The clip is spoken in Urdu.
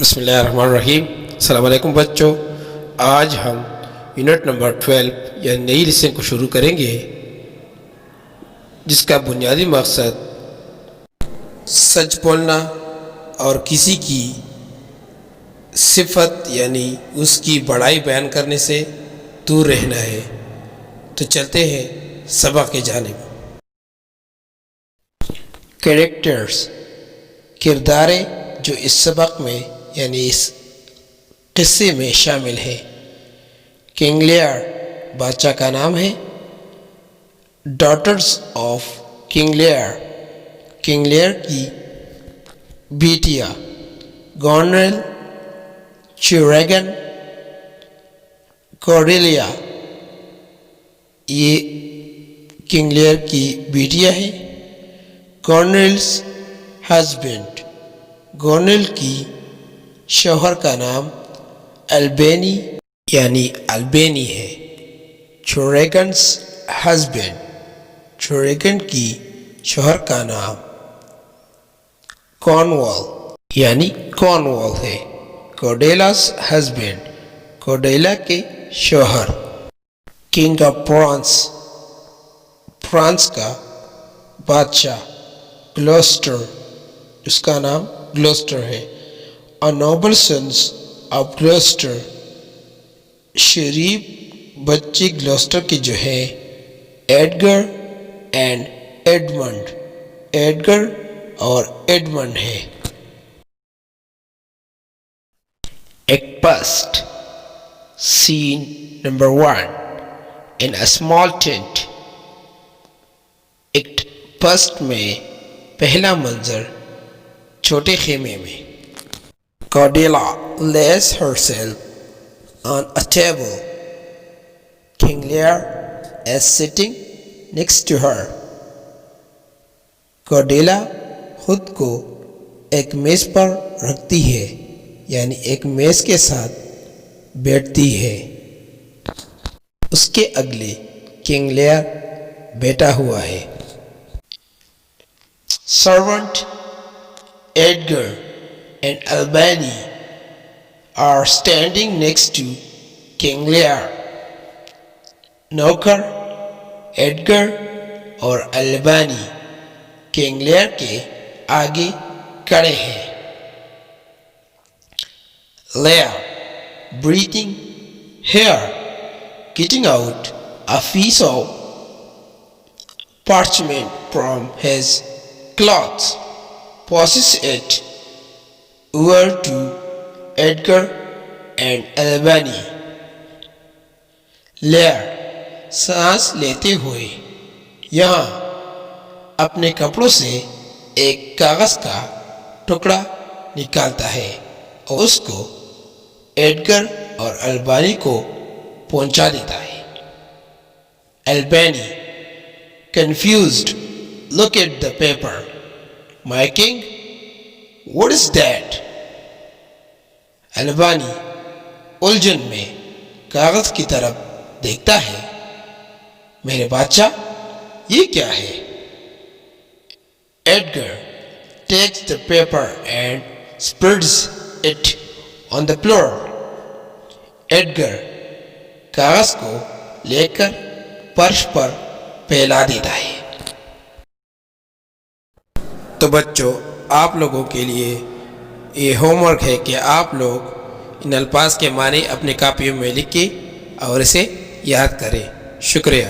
بسم اللہ الرحمن الرحیم۔ السلام علیکم بچوں، آج ہم یونٹ نمبر 12 یا نئی لیسن کو شروع کریں گے، جس کا بنیادی مقصد سچ بولنا اور کسی کی صفت یعنی اس کی بڑائی بیان کرنے سے دور رہنا ہے۔ تو چلتے ہیں سبق کی جانب۔ کریکٹرز، کرداریں جو اس سبق میں یعنی اس قصے میں شامل ہے۔ کنگ لیئر بادشاہ کا نام ہے۔ Daughters of king layer, king layer کی بیٹیاں گونریل، چیوریگن، کورڈیلیا، یہ کنگ لیئر کی بیٹیاں ہیں۔ گونریلز ہسبینڈ، گونریل کی شوہر کا نام البینی یعنی البینی ہے۔ چیوریگنز ہسبینڈ، چیوریگن کی شوہر کا نام کارنوال یعنی کارنوال ہے۔ کورڈیلاز ہسبینڈ، کورڈیلا کے شوہر۔ کنگ آف فرانس، فرانس کا بادشاہ گلوسٹر، اس کا نام گلوسٹر ہے۔ نوبل سنس آف گلوسٹر، شریف بچے گلوسٹر کے جو ہے ایڈگر اینڈ ایڈمنڈ، ایڈگر اور ایڈمنڈ ہے۔ Act first, scene number 1 in a small tent. Act first میں پہلا منظر چھوٹے خیمے میں۔ Cordelia lays herself on a table. King Lear is sitting next to her. Cordelia خود کو ایک میز پر رکھتی ہے، یعنی ایک میز کے ساتھ بیٹھتی ہے۔ اس کے اگلے کنگ لیئر بیٹھا ہوا ہے۔ Servant Edgar and Albany are standing next to King Lear. نوکر ایڈگر اور البانی کنگ لیئر کے آگے کھڑے ہیں۔ Lear breathing hair, getting out a piece of parchment from his clothes, passes it over to Edgar and Albany. Lear سانس لیتے ہوئے یہاں اپنے کپڑوں سے ایک کاغذ کا ٹکڑا نکالتا ہے اور اس کو ایڈگر اور البانی کو پہنچا دیتا ہے۔ Albany, confused, look at the paper. My king, what is that? البانی الجھن میں کاغذ کی طرف دیکھتا ہے۔ میرے بادشاہ، یہ کیا ہے؟ Edgar takes the paper and spreads it on the floor. Edgar کاغذ کو لے کر فرش پر پھیلا دیتا ہے۔ تو بچوں، آپ لوگوں کے لیے یہ ہوم ورک ہے کہ آپ لوگ ان الفاظ کے معنی اپنے کاپیوں میں لکھ کے اور اسے یاد کریں۔ شکریہ۔